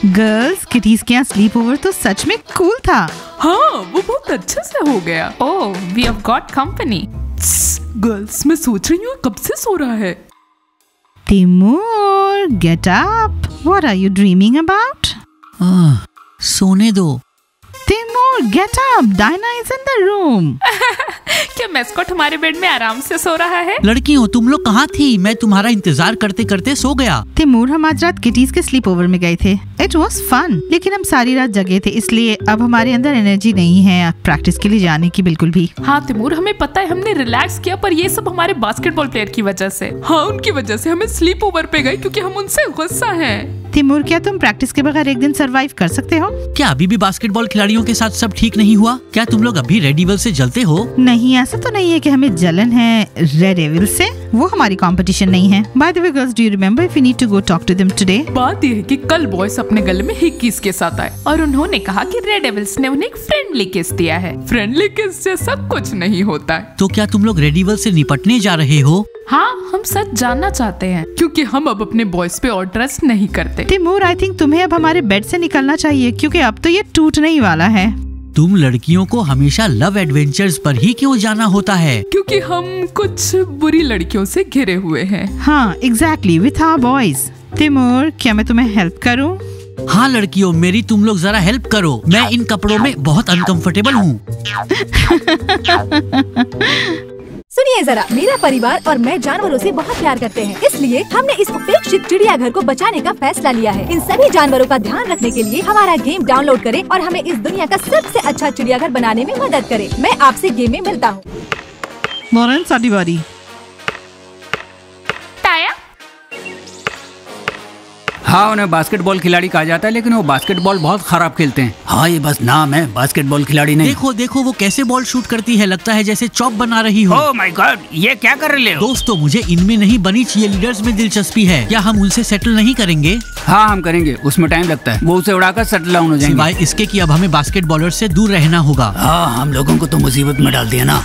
Girls, kitty's के यहाँ sleep over तो सच में कूल था। हाँ, वो बहुत अच्छे से हो गया। Oh, we have got company. Girls, मैं सोच रही हूँ कब से सो रहा है। Timur, get up. What are you dreaming about? सोने दो। Timur, get up. Diana is in the room. क्या मैस्कॉट हमारे बेड में आराम से सो रहा है? लड़कियों, तुम लोग कहाँ थी? मैं तुम्हारा इंतजार करते करते सो गया। तिमूर, हम आज रात किटीज के स्लीप ओवर में गए थे। इट वॉज फन, लेकिन हम सारी रात जगे थे, इसलिए अब हमारे अंदर एनर्जी नहीं है प्रैक्टिस के लिए जाने की बिल्कुल भी। हाँ तिमूर, हमें पता है हमने रिलैक्स किया, पर ये सब हमारे बास्केटबॉल प्लेयर की वजह से। हाँ, उनकी वजह से हमें स्लीप ओवर पे गए क्योंकि हम उनसे गुस्सा हैं। तिमूर, क्या तुम प्रैक्टिस के बगैर एक दिन सरवाइव कर सकते हो? क्या अभी भी बास्केटबॉल खिलाड़ियों के साथ सब ठीक नहीं हुआ? क्या तुम लोग अभी रेड डेविल से जलते हो? नहीं, ऐसा तो नहीं है कि हमें जलन है रेड डेविल से। वो हमारी कंपटीशन नहीं है। By the way girls, do you remember if we need to go talk to them today? बात यह है कि कल बॉयज अपने गले में हिक्कीज के साथ आए और उन्होंने कहा कि रेड डेविल्स ने उन्हें एक फ्रेंडली किस दिया है। फ्रेंडली किस जैसा कुछ नहीं होता है। तो क्या तुम लोग रेड डेविल से निपटने जा रहे हो? हाँ, हम सच जानना चाहते हैं क्योंकि हम अब अपने बॉयज पे और ट्रस्ट नहीं करते। तिमूर, आई थिंक तुम्हें अब हमारे बेड से निकलना चाहिए क्योंकि अब तो ये टूटने ही वाला है। तुम लड़कियों को हमेशा लव एडवेंचर्स पर ही क्यों जाना होता है? क्योंकि हम कुछ बुरी लड़कियों से घिरे हुए हैं। हाँ, exactly, with our boys. Timur, क्या मैं तुम्हें हेल्प करूं? हाँ लड़कियों, मेरी तुम लोग जरा हेल्प करो। मैं इन कपड़ों में बहुत अनकंफर्टेबल हूँ। सुनिए जरा, मेरा परिवार और मैं जानवरों से बहुत प्यार करते हैं, इसलिए हमने इस उपेक्षित चिड़ियाघर को बचाने का फैसला लिया है। इन सभी जानवरों का ध्यान रखने के लिए हमारा गेम डाउनलोड करें और हमें इस दुनिया का सबसे अच्छा चिड़ियाघर बनाने में मदद करें। मैं आपसे गेम में मिलता हूँ। लॉरेंस, आधी बारी। ताया, हाँ, उन्हें बास्केटबॉल खिलाड़ी कहा जाता है, लेकिन वो बास्केटबॉल बहुत खराब खेलते हैं। हाँ, ये बस नाम है, बास्केटबॉल खिलाड़ी नहीं। देखो देखो, वो कैसे बॉल शूट करती है, लगता है जैसे चॉप बना रही हो। ओह माय गॉड, ये क्या कर रहे हो? दोस्तों, मुझे इनमें नहीं बनी चाहिए लीडर्स में दिलचस्पी है। क्या हम उनसे सेटल नहीं करेंगे? हाँ, हम करेंगे, उसमें टाइम लगता है। वो उसे उड़ाकर सेटल डाउन हो जाएंगे। सिवाय इसके कि अब हमें बास्केटबॉलर से दूर रहना होगा। हाँ, हम लोगों को तो मुसीबत में डाल दिया ना।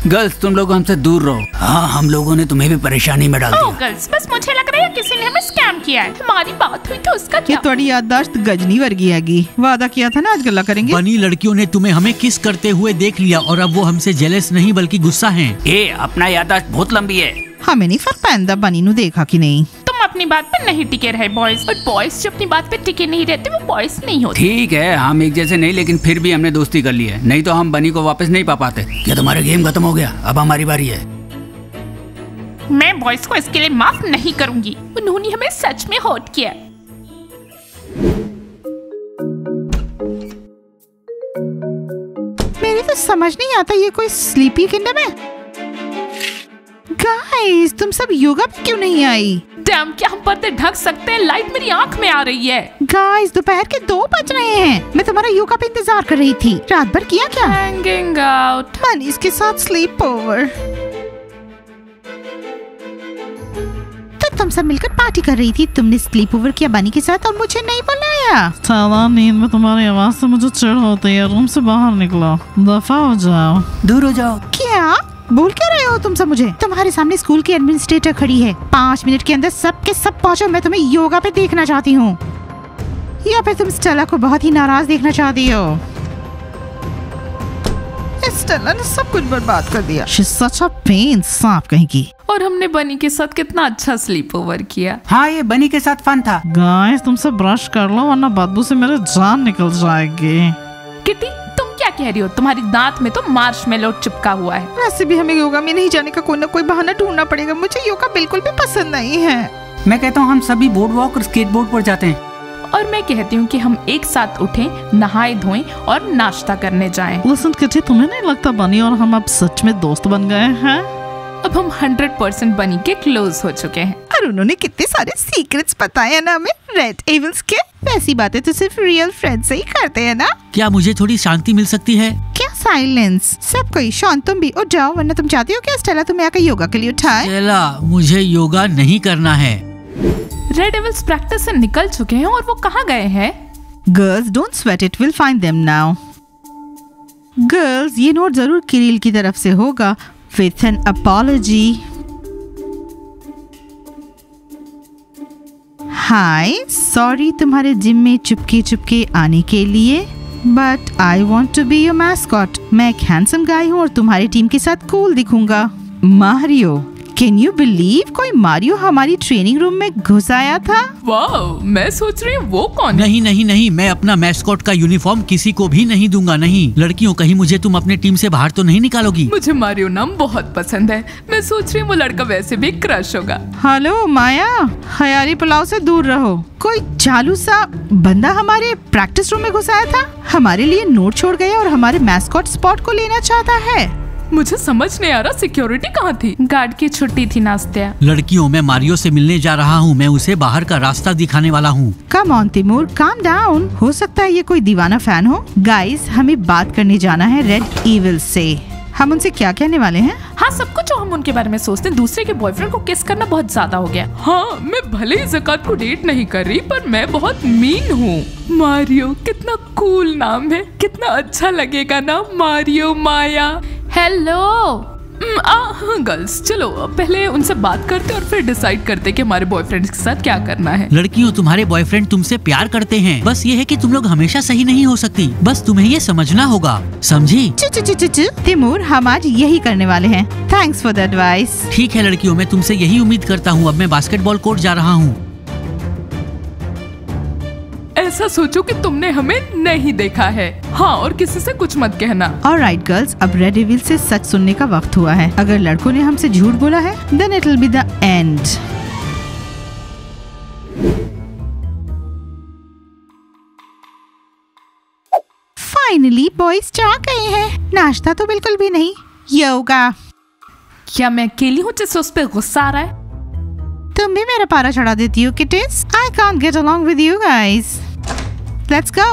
गर्ल्स, तुम लोग हमसे दूर रहो। हाँ, हम लोगों ने तुम्हें भी परेशानी में डाल दिया। ओह गर्ल्स, बस मुझे लग रहा है किसी ने हमें स्कैम किया है। हमारी बात हुई तो उसका ये क्या? थोड़ी याददाश्त गजनी वर्गी आएगी। वादा किया था ना आज गल्ला करेंगे। बनी लड़कियों ने तुम्हें हमें किस करते हुए देख लिया और अब वो हमसे जेलस नहीं बल्कि गुस्सा हैं। अपना याददाश्त बहुत लंबी है। हमें नहीं फर्क पैंदा बनी नु देखा कि नहीं। तुम अपनी बात पे नहीं टिके रहे बॉयज, और बॉयज जो अपनी बात पे टिके नहीं रहते वो बॉयज नहीं होते। ठीक है, हम एक जैसे नहीं, लेकिन फिर भी हमने दोस्ती कर ली है, नहीं तो हम बनी को वापस नहीं पा पाते। क्या तुम्हारा गेम खत्म हो गया? अब हमारी बारी है। मैं बॉयज को इसके लिए माफ नहीं करूंगी। उन्होंने हमें सच में हर्ट किया। मेरी तो समझ नहीं आता ये कोई स्लीपी किंगडम है। गाइस, तुम सब योगा पे क्यों नहीं आई? डैम, क्या हम पर्दे ढक सकते हैं? लाइट मेरी आंख में आ रही है। गाइस, दोपहर के 2 बज रहे हैं। मैं तुम्हारा योगा पे इंतजार कर रही थी। रात भर किया क्या? Hanging out. मनीष के साथ स्लीप ओवर। तो तुम सब मिलकर पार्टी कर रही थी। तुमने स्लीप ओवर किया बनी के साथ और मुझे नहीं बुलाया। साला, नींद में तुम्हारी आवाज से मुझे चिढ़ होती है। रूम से बाहर निकलो, दफा हो जाओ, दूर हो जाओ। क्या बोल क्या रहे हो तुम सब मुझे? तुम्हारे सामने स्कूल की एडमिनिस्ट्रेटर खड़ी है। 5 मिनट के अंदर सब के सब पहुंचो। मैं तुम्हें योगा पे देखना चाहती हूँ। या फिर तुम स्टेला को बहुत ही नाराज देखना चाहती हो? स्टेला ने सब कुछ बर्बाद कर दिया। She's such a pain, सांप कहीं की। और हमने बनी के साथ कितना अच्छा स्लीप ओवर किया। हाँ, ये बनी के साथ फन था। गाइस, तुमसे ब्रश कर लो वरना बदबू से मेरे जान निकल जाएगी। किटी, तुम क्या कह रही हो? तुम्हारी दांत में तो मार्शमेलो चिपका हुआ है। वैसे भी हमें योगा में नहीं जाने का कोई ना कोई बहाना ढूंढना पड़ेगा। मुझे योगा बिल्कुल भी पसंद नहीं है। मैं कहता हूँ हम सभी बोर्ड वॉक और स्केटबोर्ड पर जाते हैं। और मैं कहती हूँ कि हम एक साथ उठें, नहाए धोएं और नाश्ता करने जाएं। लिसन किटी, तुम्हें नहीं लगता बनी और हम अब सच में दोस्त बन गए हैं? अब हम 100% बनी के क्लोज हो चुके हैं। और उन्होंने कितने सारे सीक्रेट्स बताए हैं ना हमें रेड डेविल्स के। वैसी बातें तो सिर्फ रियल फ्रेंड्स से ही करते हैं ना। क्या मुझे थोड़ी शांति मिल सकती है? क्या साइलेंस? सब कोई शांत। तुम भी उठ जाओ, वरना तुम चाहती हो क्या स्टेला तुम्हें आकर योगा के लिए उठाए? स्टेला, मुझे योगा नहीं करना है। रेड डेविल्स प्रैक्टिस से निकल चुके हैं और वो कहाँ गए हैं? Girls, don't sweat it, will find them now. Girls, ये नोट जरूर किरिल की तरफ से होगा with an apology. Hi, sorry तुम्हारे जिम में चुपके चुपके आने के लिए, but I want to be your mascot. मैं एक हैंडसम गाय हूँ और तुम्हारी टीम के साथ कूल दिखूंगा। मारियो, कैन यू बिलीव कोई मारियो हमारी ट्रेनिंग रूम में घुस आया था? वाह, मैं सोच रही हूँ वो कौन है? नहीं नहीं नहीं, मैं अपना मैस्कॉट का यूनिफॉर्म किसी को भी नहीं दूंगा। नहीं लड़कियों, कहीं मुझे तुम अपने टीम से बाहर तो नहीं निकालोगी? मुझे मारियो नाम बहुत पसंद है। मैं सोच रही हूँ वो लड़का वैसे भी क्रश होगा। हेलो माया, हयारी पुलाव से दूर रहो। कोई चालू सा बंदा हमारे प्रैक्टिस रूम में घुस आया था, हमारे लिए नोट छोड़ गया और हमारे मैस्कॉट स्पॉट को लेना चाहता है। मुझे समझ नहीं आ रहा सिक्योरिटी कहाँ थी? गार्ड की छुट्टी थी नास्तिया। लड़कियों, मैं मारियो से मिलने जा रहा हूँ। मैं उसे बाहर का रास्ता दिखाने वाला हूँ। Come on Timur, calm down. हो सकता है ये कोई दीवाना फैन हो। गाइस, हमें बात करने जाना है रेड इविल से। हम उनसे क्या कहने वाले हैं? हाँ, सब कुछ जो हम उनके बारे में सोचते हैं, दूसरे के बॉयफ्रेंड को किस करना बहुत ज्यादा हो गया। हाँ, मैं भले ही ज़कात को डेट नहीं कर रही, पर मैं बहुत मीन हूँ। मारियो कितना कूल नाम है, कितना अच्छा लगेगा ना, मारियो माया। हेलो गर्ल्स, चलो पहले उनसे बात करते और फिर डिसाइड करते कि हमारे बॉयफ्रेंड के साथ क्या करना है। लड़कियों, तुम्हारे बॉयफ्रेंड तुमसे प्यार करते हैं, बस ये है कि तुम लोग हमेशा सही नहीं हो सकती। बस तुम्हें ये समझना होगा, समझी? तिमूर, हम आज यही करने वाले हैं। Thanks for the advice. ठीक है लड़कियों, मैं तुमसे यही उम्मीद करता हूँ। अब मैं बास्केटबॉल कोर्ट जा रहा हूँ। ऐसा सोचो कि तुमने हमें नहीं देखा है। हाँ, और किसी से कुछ मत कहना। ऑलराइट गर्ल्स, अब रेड इविल से सच सुनने का वक्त हुआ है। अगर लड़कों ने हमसे झूठ बोला है, then it will be the end. Finally boys जा गए हैं। नाश्ता तो बिल्कुल भी नहीं, योगा। क्या मैं अकेली हूँ जिससे उस पर गुस्सा आ रहा है? तुम भी मेरा पारा चढ़ा देती हो किटिस। I can't get along with you guys. Let's go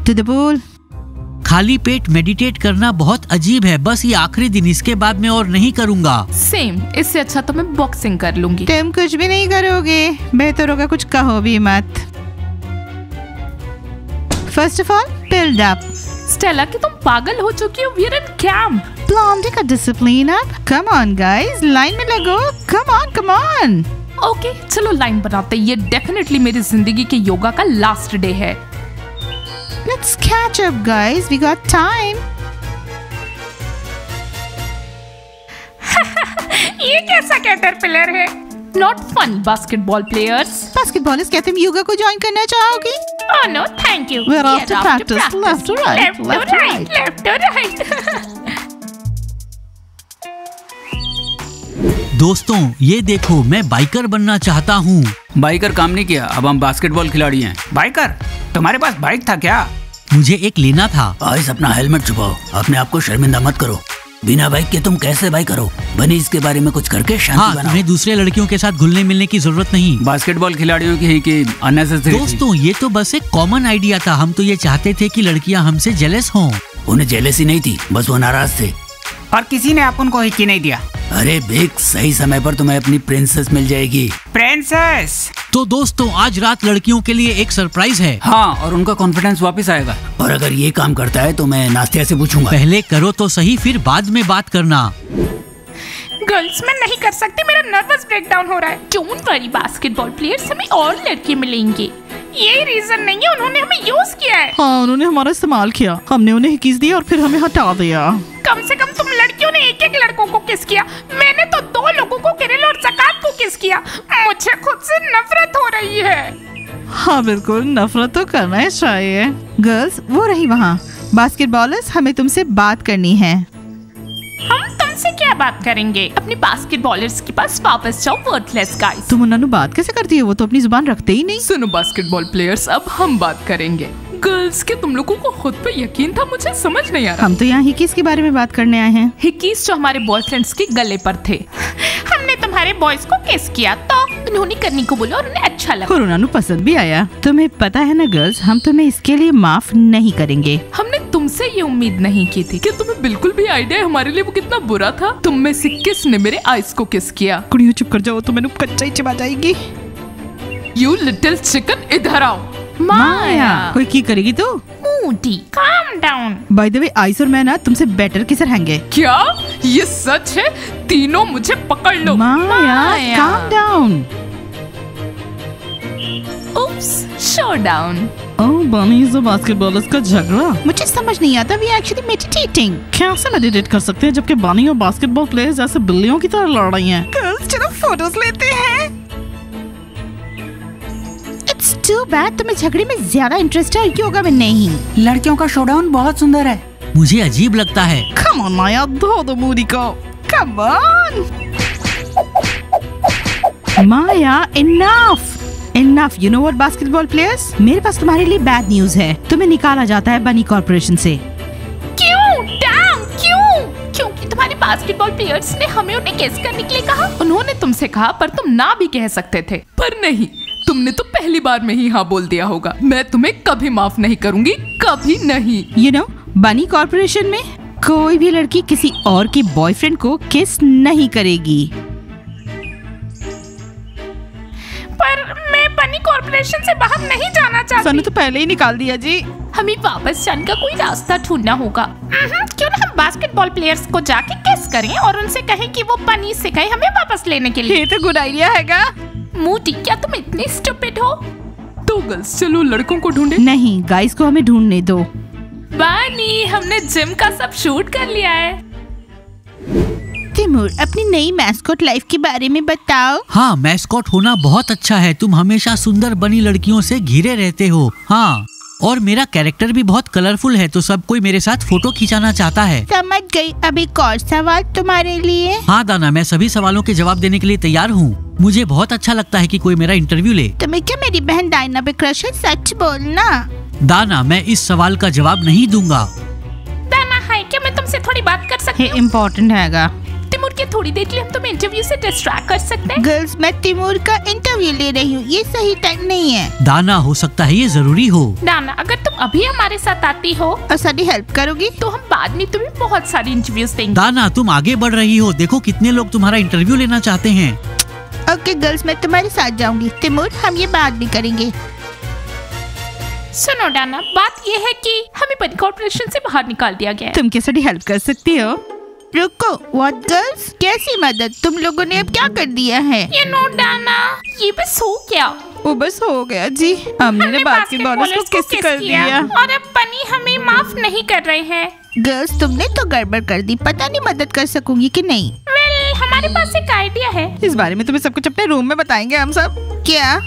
to the pool. खाली पेट मेडिटेट करना बहुत अजीब है। बस ये आखिरी दिन, इसके बाद मैं और नहीं करूँगा। सेम, इससे अच्छा तो मैं बॉक्सिंग कर लूंगी। तुम कुछ भी नहीं करोगे, बेहतर होगा कुछ कहो भी मत। First of all, build up. Stella, कि तुम पागल हो चुकी हो? We are in camp. Blondie का discipline up. Come on guys, line में लगो। Come on come on. Okay, चलो लाइन बनाते। ये डेफिनेटली मेरी जिंदगी के योगा का लास्ट डे है। Let's catch up guys, we got time. ये कैसा कैटरपिलर है? Not funny basketball players. Basketballers कहते हैं योगा को ज्वाइन करना चाहोगे? Oh no, thank you. We're off to practice. Left to right, left to right. Left to right. दोस्तों, ये देखो, मैं बाइकर बनना चाहता हूँ। बाइकर काम नहीं किया, अब हम बास्केटबॉल खिलाड़ी हैं। बाइकर, तुम्हारे पास बाइक था क्या? मुझे एक लेना था। आज अपना हेलमेट छुपाओ, अपने आप को शर्मिंदा मत करो। बिना बाइक के तुम कैसे बाइक करो? बनी इसके बारे में कुछ करके शांति बनाओ। तुम्हें दूसरे लड़कियों के साथ घुलने मिलने की जरूरत नहीं। बास्केटबॉल खिलाड़ियों की कि अननेसेसरी। दोस्तों, ये तो बस एक कॉमन आइडिया था। हम तो ये चाहते थे कि लड़कियां हमसे जेलस हों। उन्हें जेलसी नहीं थी, बस वो नाराज थे। और किसी ने अपन को हिक्की नहीं दिया। अरे बिग, सही समय पर तुम्हें अपनी प्रिंसेस मिल जाएगी। प्रिंसेस? तो दोस्तों, आज रात लड़कियों के लिए एक सरप्राइज है। हाँ, और उनका कॉन्फिडेंस वापस आएगा। और अगर ये काम करता है तो मैं नास्तिया से पूछूंगा। पहले करो तो सही, फिर बाद में बात करना। गर्ल्स, मैं नहीं कर सकती, मेरा नर्वस ब्रेकडाउन हो रहा है। डोंट वरी बास्केटबॉल प्लेयर्स, हमें और लड़के मिलेंगे। यही रीजन नहीं है, उन्होंने हमें यूज किया है। हाँ, उन्होंने हमारा इस्तेमाल किया। हमने उन्हें किस दिया और फिर हमें हटा दिया। कम से कम तुम लड़कियों ने एक एक लड़कों को किस किया। मैंने तो 2 लोगों को, किरिल और ज़कात को किस किया। मुझे खुद से नफरत हो रही है। हाँ बिल्कुल, नफरत तो करना ही चाहिए। गर्ल्स, वो रही वहाँ। बास्केटबॉलर्स, हमें तुमसे बात करनी है। हम तुमसे क्या बात करेंगे? अपने बास्केटबॉलर्स के पास वापस जाओ, वर्थलेस गाइस। तुम उन्होंने बात कैसे करती हो? वो तो अपनी जुबान रखते ही नहीं। सुनो बास्केटबॉल प्लेयर्स, अब हम बात करेंगे। गर्ल्स, के तुम लोगों को खुद पे यकीन था? मुझे समझ नहीं आ रहा। हम तो यहाँ हिकीस के बारे में बात करने आए हैं। हिकीस जो हमारे बॉयफ्रेंड्स के गले पर थे। हमने तुम्हारे बॉयज को किस किया तो उन्होंने करने को बोला और उन्हें अच्छा लगा और उन्होंने पसंद भी आया। तुम्हें पता है ना गर्ल्स, हम तुम्हें इसके लिए माफ नहीं करेंगे। हमने तुमसे ये उम्मीद नहीं की थी। क्या तुम्हें बिल्कुल भी आइडिया है हमारे लिए वो कितना बुरा था? तुम में से किसने मेरे आइस को किस किया? कुड़ियों चुप कर जाओ, तो मैंने कच्चा ही चिपा जाएगी। यू लिटिल चिकन, इधर आओ। माया, कोई की करेगी तो? Moody, calm down. Bye the way, ice और मैं ना तुमसे बेटर किसर हैंगे। क्या ये सच है? तीनों मुझे पकड़ लो। माया, काम डाउन। शोडाउन। ओह बनी इज बास्केटबॉलर्स का झगड़ा। मुझे समझ नहीं आता वी एक्चुअली मेडिटेटिंग। कैसे मेडिटेट कर सकते हैं जबकि बानी और बास्केटबॉल प्लेयर्स ऐसे बिल्लियों की तरह लड़ रही हैं। गर्ल्स चलो फोटोज लेते हैं। इट्स टू बैड तुम्हें झगड़े में ज्यादा इंटरेस्ट है, योगा में नहीं। लड़कियों का शोडाउन बहुत सुंदर है। मुझे अजीब लगता है। कम ऑन माया, धो दो मूरी को। Come on Maya, enough enough. You know what basketball players, मेरे पास तुम्हारे लिए बैड न्यूज है। तुम्हें निकाला जाता है बनी कॉर्पोरेशन से। क्यों? डैम, क्यों? क्योंकि तुम्हारे बास्केटबॉल प्लेयर्स ने हमें उन्हें किस करने के लिए कहा। उन्होंने तुमसे कहा पर तुम ना भी कह सकते थे, पर नहीं, तुमने तो पहली बार में ही हाँ बोल दिया होगा। मैं तुम्हें कभी माफ नहीं करूंगी, कभी नहीं। यू नो बनी कॉर्पोरेशन में कोई भी लड़की किसी और के बॉयफ्रेंड को किस नहीं करेगी। पर मैं बनी कॉर्पोरेशन से बाहर नहीं जाना चाहती। सनी तो पहले ही निकाल दिया जी। हमें वापस जाने का कोई रास्ता ढूंढना होगा। क्यों ना हम बास्केटबॉल प्लेयर्स को जाके किस करें और उनसे कहें कि वो बनी से कहें हमें वापस लेने के लिए। ये तो गुड आइडिया हैगा। मूडी, क्या तुम इतनी स्टूपिड हो? तो गर्ल्स चलो लड़कों को ढूंढे। नहीं गाइस को हमें ढूंढने दो। बानी, हमने जिम का सब शूट कर लिया है। तिमूर अपनी नई मैस्कॉट लाइफ के बारे में बताओ। हाँ, मैस्कॉट होना बहुत अच्छा है। तुम हमेशा सुंदर बनी लड़कियों से घिरे रहते हो। हाँ, और मेरा कैरेक्टर भी बहुत कलरफुल है तो सब कोई मेरे साथ फोटो खिंचाना चाहता है। समझ गई। अब एक और सवाल तुम्हारे लिए। हाँ दाना, मैं सभी सवालों के जवाब देने के लिए तैयार हूँ। मुझे बहुत अच्छा लगता है कि कोई मेरा इंटरव्यू ले। तुम्हें क्या मेरी बहन डायना पे क्रश है? सच बोलना। दाना, मैं इस सवाल का जवाब नहीं दूंगा। दाना, हाय, क्या मैं तुमसे थोड़ी बात कर सकती हूँ? इम्पोर्टेंट हैगा। तिमूर, के थोड़ी देर के लिए हम तुम्हें इंटरव्यू से डिस्ट्रैक्ट कर सकते हैं? गर्ल्स मैं तिमूर का इंटरव्यू ले रही हूँ, ये सही टाइम नहीं है। दाना, हो सकता है ये जरूरी हो। दाना, अगर तुम अभी हमारे साथ आती हो और सारी हेल्प करोगी तो हम बाद में तुम्हें बहुत सारी इंटरव्यूज देंगे। दाना, तुम आगे बढ़ रही हो। देखो कितने लोग तुम्हारा इंटरव्यू लेना चाहते हैं। ओके गर्ल्स, मैं तुम्हारे साथ जाऊंगी। तिमूर, हम ये बात भी करेंगे। सुनो डाना, बात ये है कि हमें बनी कॉर्पोरेशन से बाहर निकाल दिया गया है। तुम कैसे हेल्प कर सकती हो? रुको, व्हाट गर्ल्स, कैसी मदद? तुम लोगों ने अब क्या कर दिया है? ये नो डाना, ये बस हो गया। वो बस हो गया जी। हमने बास्केटबॉलर्स को किस कर दिया और अब बनी हमें माफ नहीं कर रहे हैं। गर्ल्स तुमने तो गड़बड़ कर दी। पता नहीं मदद कर सकूंगी कि नहीं। वेल, हमारे पास एक आइडिया है। इस बारे में तुम्हें सब कुछ अपने रूम में बताएंगे हम सब। क्या?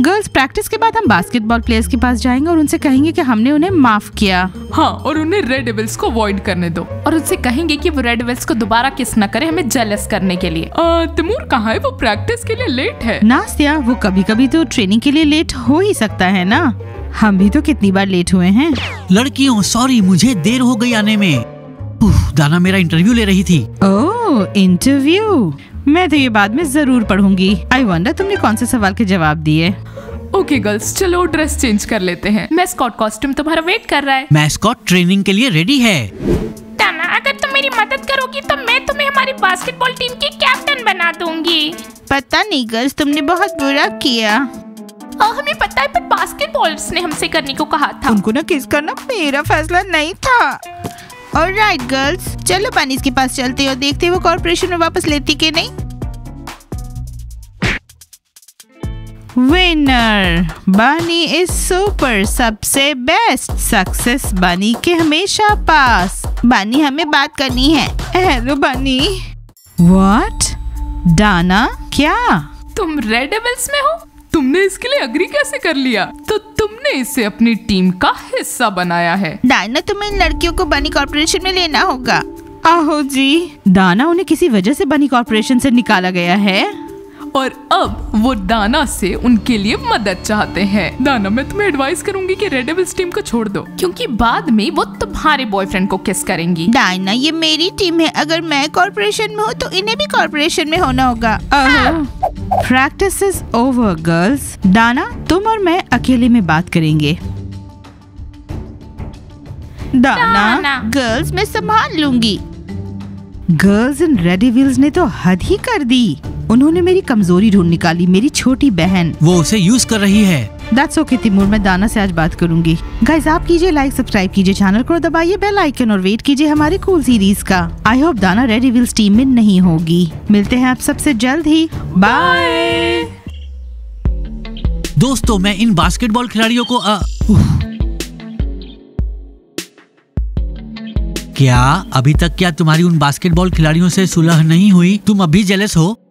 गर्ल्स, प्रैक्टिस के बाद हम बास्केटबॉल प्लेयर्स के पास जाएंगे और उनसे कहेंगे कि हमने उन्हें माफ किया। हाँ, और उन्हें रेड डेविल्स को अवॉइड करने दो और उनसे कहेंगे कि वो रेड डेविल्स को दोबारा किस न करे, हमें जेलस करने के लिए। तिमूर कहाँ है? वो प्रैक्टिस के लिए लेट है। नास्तिया, वो कभी कभी तो ट्रेनिंग के लिए लेट हो ही सकता है ना। हम भी तो कितनी बार लेट हुए हैं। लड़कियों सॉरी, मुझे देर हो गई आने में। दाना मेरा इंटरव्यू ले रही थी। ओह, इंटरव्यू। मैं तो ये बाद में जरूर पढ़ूंगी। आई वंडर तुमने कौन से सवाल के जवाब दिए। ओके गर्ल्स, चलो ड्रेस चेंज कर लेते हैं। मैस्कॉट कॉस्ट्यूम तुम्हारा वेट कर रहा है। मैस्कॉट ट्रेनिंग के लिए रेडी है। दाना, अगर तुम मेरी मदद करोगी तो मैं तुम्हें हमारी बास्केटबॉल टीम की कैप्टन बना दूंगी। पता नहीं गर्ल्स, तुमने बहुत बुरा किया। हमें पता है, पर बास्केटबॉलर्स ने हमसे करने को कहा था। उनको ना किस करना मेरा फैसला नहीं था। ऑलराइट गर्ल्स, चलो बनीज के पास चलते हो, देखते हो वो कॉर्पोरेशन में वापस लेती कि नहीं। विनर बनी इज सुपर, सबसे बेस्ट। सक्सेस बनी के हमेशा पास। बनी, हमें बात करनी है। हेलो बनी। व्हाट? डाना, क्या तुम रेड डेविल्स में हो? तुमने इसके लिए अग्री कैसे कर लिया? तो तुमने इसे अपनी टीम का हिस्सा बनाया है। डायना, तुम्हें इन लड़कियों को बनी कॉर्पोरेशन में लेना होगा। आहो जी। दाना, उन्हें किसी वजह से बनी कॉर्पोरेशन से निकाला गया है और अब वो दाना से उनके लिए मदद चाहते हैं। दाना, मैं तुम्हें एडवाइस करूंगी कि रेड डेविल्स टीम को छोड़ दो, क्योंकि बाद में वो तुम्हारे बॉयफ्रेंड को किस करेंगी। डायना, ये मेरी टीम है। अगर मैं कॉर्पोरेशन में हूँ तो इन्हें भी कॉर्पोरेशन में होना होगा। Practice is over girls. Dana, तुम और मैं अकेले में बात करेंगे। डाना, गर्ल्स मैं संभाल लूंगी। गर्ल्स इन रेड डेविल्स ने तो हद ही कर दी। उन्होंने मेरी कमजोरी ढूंढ निकाली, मेरी छोटी बहन। वो उसे यूज कर रही है। That's okay तिमूर, मैं दाना से आज बात करूंगी। गाइस, आप कीजिए लाइक, सब्सक्राइब कीजिए चैनल को, दबाइए बेल आइकन और वेट कीजिए हमारे कूल सीरीज का। आई होप दाना रेड डेविल्स टीम में नहीं होगी। मिलते हैं आप सबसे जल्द ही। बाय। दोस्तों मैं इन बास्केटबॉल खिलाड़ियों को क्या अभी तक क्या तुम्हारी उन बास्केटबॉल खिलाड़ियों से सुलह नहीं हुई? तुम अभी जेलस हो?